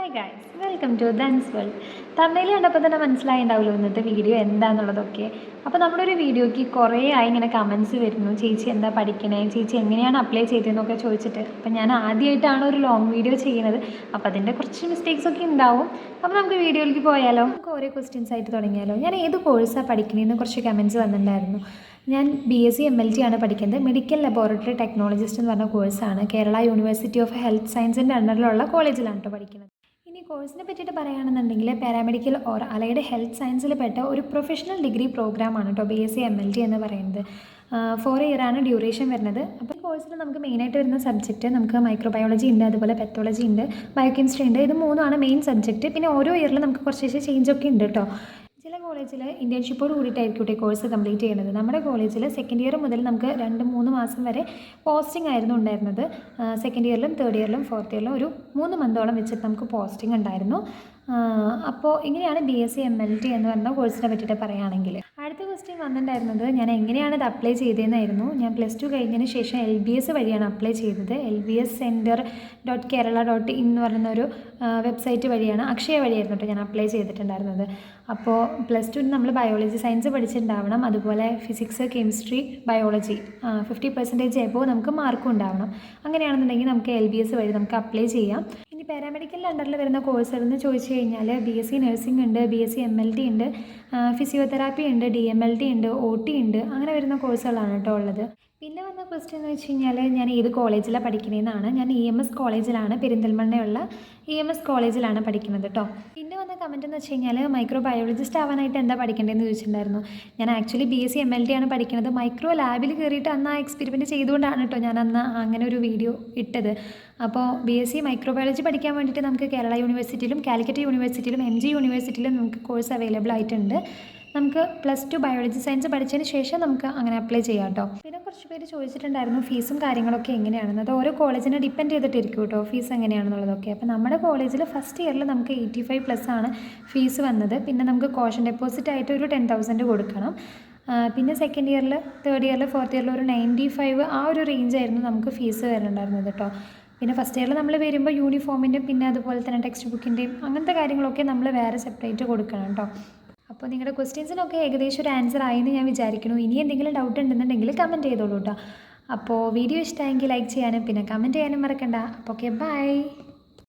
Hi guys, welcome to Dhan's world. തമിഴിൽ കണ്ടപ്പോൾ തന്നെ മനസ്സിലായിണ്ടാവുമല്ലോ ഇന്നത്തെ വീഡിയോ എന്താണെന്നുള്ളതൊക്കെ. അപ്പോൾ നമ്മുടെ ഒരു വീഡിയോയ്ക്ക് കുറേ ആയി ഇങ്ങനെ കമൻസ് വരുന്നു, ചേച്ചി എന്താ പഠിക്കണേ, ചേച്ചി എങ്ങനെയാണ് അപ്ലൈ ചെയ്തതെന്നൊക്കെ ചോദിച്ചിട്ട്. അപ്പോൾ ഞാൻ ആദ്യമായിട്ടാണ് ഒരു ലോങ് വീഡിയോ ചെയ്യുന്നത്, അപ്പോൾ അതിൻ്റെ കുറച്ച് മിസ്റ്റേക്സ് ഒക്കെ ഉണ്ടാവും. അപ്പോൾ നമുക്ക് വീഡിയോയിലേക്ക് പോയാലോ, നമുക്ക് ഓരോ ക്വസ്റ്റ്യൻസ് ആയിട്ട് തുടങ്ങിയാലോ. ഞാൻ ഏത് കോഴ്സാണ് പഠിക്കണേന്ന് കുറച്ച് കമൻസ് വന്നിട്ടുണ്ടായിരുന്നു. ഞാൻ BSc MLT ആണ് പഠിക്കുന്നത്. മെഡിക്കൽ ലബോറട്ടറി ടെക്നോളജിസ്റ്റ് എന്ന് പറഞ്ഞ കോഴ്സാണ്. കേരള യൂണിവേഴ്സിറ്റി ഓഫ് ഹെൽത്ത് സയൻസിൻ്റെ അണ്ടറിലുള്ള കോളേജിലാണ് കേട്ടോ പഠിക്കുന്നത്. ഇനി കോഴ്സിനെ പറ്റിയിട്ട് പറയുകയാണെന്നുണ്ടെങ്കിൽ പാരാമെഡിക്കൽ ഓർ അലൈഡ് ഹെൽത്ത് സയൻസിൽ പെട്ട ഒരു പ്രൊഫഷണൽ ഡിഗ്രി പ്രോഗ്രാമാണ് കേട്ടോ BSc MLT എന്ന് പറയുന്നത്. 4 ഇയറാണ് ഡ്യൂറേഷൻ വരുന്നത്. അപ്പോൾ ഈ കോഴ്സിൽ നമുക്ക് മെയിനായിട്ട് വരുന്ന സബ്ജക്റ്റ് നമുക്ക് മൈക്രോബയോളജി ഉണ്ട്, അതുപോലെ പെത്തോളജി ഉണ്ട്, ബയോകെമിസ്ട്രി ഉണ്ട്. ഇത് മൂന്നുമാണ് മെയിൻ സബ്ജക്റ്റ്. പിന്നെ ഓരോ ഇയറിലും നമുക്ക് കുറച്ച് ചേഞ്ചൊക്കെ ഉണ്ട് കേട്ടോ. ചില കോളേജിൽ ഇന്റേൺഷിപ്പോട് കൂടിയിട്ടായിരിക്കും കോഴ്സ് കംപ്ലീറ്റ് ചെയ്യുന്നത്. നമ്മുടെ കോളേജിൽ സെക്കൻഡ് ഇയർ മുതൽ നമുക്ക് 2-3 മാസം വരെ പോസ്റ്റിംഗ് ആയിരുന്നു ഉണ്ടായിരുന്നത്. സെക്കൻഡ് ഇയറിലും തേർഡ് ഇയറിലും ഫോർത്ത് ഇയറിലും ഒരു 3 മന്തോളം വെച്ചിട്ട് നമുക്ക് പോസ്റ്റിംഗ് ഉണ്ടായിരുന്നു. അപ്പോൾ ഇങ്ങനെയാണ് BSc MLT എന്ന് പറഞ്ഞ കോഴ്സിനെ പറ്റിയിട്ട് പറയുകയാണെങ്കിൽ. അടുത്ത ക്വസ്റ്റ്യൻ വന്നിട്ടുണ്ടായിരുന്നത് ഞാൻ എങ്ങനെയാണ് ഇത് അപ്ലൈ ചെയ്തതെന്നായിരുന്നു. ഞാൻ +2 കഴിഞ്ഞതിന് ശേഷം LBS വഴിയാണ് അപ്ലൈ ചെയ്തത്. lbscenter.kerala.in എന്ന് പറയുന്ന ഒരു വെബ്സൈറ്റ് വഴിയാണ്, അക്ഷയ വഴിയായിരുന്നു കേട്ടോ ഞാൻ അപ്ലൈ ചെയ്തിട്ടുണ്ടായിരുന്നത്. അപ്പോൾ +2 നമ്മൾ ബയോളജി സയൻസ് പഠിച്ചിട്ടുണ്ടാവണം, അതുപോലെ ഫിസിക്സ്, കെമിസ്ട്രി, ബയോളജി 50% എബോവ് നമുക്ക് മാർക്കും ഉണ്ടാവണം. അങ്ങനെയാണെന്നുണ്ടെങ്കിൽ നമുക്ക് LBS വഴി നമുക്ക് അപ്ലൈ ചെയ്യാം. ഇനി പാരാമെഡിക്കലിൻ്റെ അണ്ടറിൽ വരുന്ന കോഴ്സ് എന്ന് ചോദിച്ചു കഴിഞ്ഞാൽ BSc നഴ്സിംഗ് ഉണ്ട്, BSc MLT ഉണ്ട്, ഫിസിയോതെറാപ്പി ഉണ്ട്, DMLT ഉണ്ട്, OT ഉണ്ട്. അങ്ങനെ വരുന്ന കോഴ്സുകളാണ് കേട്ടോ ഉള്ളത്. പിന്നെ വന്ന ക്വസ്റ്റ്യൻ എന്ന് വെച്ച് കഴിഞ്ഞാൽ ഞാൻ ഏത് കോളേജിലാണ് പഠിക്കുന്നതെന്നാണ്. ഞാൻ EMS കോളേജിലാണ്, പെരിന്തൽമണ്ണയുള്ള EMS കോളേജിലാണ് പഠിക്കുന്നത് കേട്ടോ. പിന്നെ വന്ന കമൻറ്റ് എന്ന് വെച്ച് കഴിഞ്ഞാൽ മൈക്രോബയോളജിസ്റ്റ് ആവാനായിട്ട് എന്താ പഠിക്കേണ്ടതെന്ന് ചോദിച്ചിട്ടുണ്ടായിരുന്നു. ഞാൻ ആക്ച്വലി BSc MLT ആണ് പഠിക്കുന്നത്. മൈക്രോ ലാബിൽ കയറിയിട്ട് അന്ന് ആ എക്സ്പെരിമെൻറ്റ് ചെയ്തുകൊണ്ടാണ് കേട്ടോ ഞാൻ അന്ന് അങ്ങനെ ഒരു വീഡിയോ ഇട്ടത്. അപ്പോൾ BSc മൈക്രോബയോളജി പഠിക്കാൻ വേണ്ടിയിട്ട് നമുക്ക് കേരള യൂണിവേഴ്സിറ്റിയിലും കാലിക്കറ്റ് യൂണിവേഴ്സിറ്റിയിലും MG യൂണിവേഴ്സിറ്റിയിലും നമുക്ക് കോഴ്സ് അവൈലബിൾ ആയിട്ടുണ്ട്. നമുക്ക് +2 ബയോളജി സയൻസ് പഠിച്ചതിന് ശേഷം നമുക്ക് അങ്ങനെ അപ്ലൈ ചെയ്യാം കേട്ടോ. പിന്നെ കുറച്ച് പേര് ചോദിച്ചിട്ടുണ്ടായിരുന്നു ഫീസും കാര്യങ്ങളൊക്കെ എങ്ങനെയാണെന്ന്. അത് ഓരോ കോളേജിനെ ഡിപ്പെൻഡ് ചെയ്തിട്ടിരിക്കും കേട്ടോ ഫീസ് എങ്ങനെയാണെന്നുള്ളതൊക്കെ. അപ്പോൾ നമ്മുടെ കോളേജിൽ ഫസ്റ്റ് ഇയറിൽ നമുക്ക് 85+ ആണ് ഫീസ് വന്നത്. പിന്നെ നമുക്ക് കോഷൻ ഡെപ്പോസിറ്റ് ആയിട്ട് ഒരു 10,000 കൊടുക്കണം. പിന്നെ സെക്കൻഡ് ഇയറിൽ, തേർഡ് ഇയറിൽ, ഫോർത്ത് ഇയറിൽ ഒരു 95 ആ ഒരു റേഞ്ചായിരുന്നു നമുക്ക് ഫീസ് വരുന്നുണ്ടായിരുന്നത് കേട്ടോ. പിന്നെ ഫസ്റ്റ് ഇയറിൽ നമ്മൾ വരുമ്പോൾ യൂണിഫോമിൻ്റെയും പിന്നെ അതുപോലെ തന്നെ ടെക്സ്റ്റ് ബുക്കിൻ്റെയും അങ്ങനത്തെ കാര്യങ്ങളൊക്കെ നമ്മൾ വേറെ സെപ്പറേറ്റ് കൊടുക്കണം കേട്ടോ. അപ്പോൾ നിങ്ങളുടെ ക്വസ്റ്റ്യൻസിനൊക്കെ ഏകദേശം ഒരു ആൻസർ ആയെന്ന് ഞാൻ വിചാരിക്കുന്നു. ഇനി എന്തെങ്കിലും ഡൗട്ട് ഉണ്ടെന്നുണ്ടെങ്കിൽ കമൻറ്റ് ചെയ്തോളൂ കേട്ടോ. അപ്പോൾ വീഡിയോ ഇഷ്ടമായെങ്കിൽ ലൈക്ക് ചെയ്യാനും പിന്നെ കമൻറ്റ് ചെയ്യാനും മറക്കണ്ട. അപ്പോൾ ഓക്കെ, ബൈ.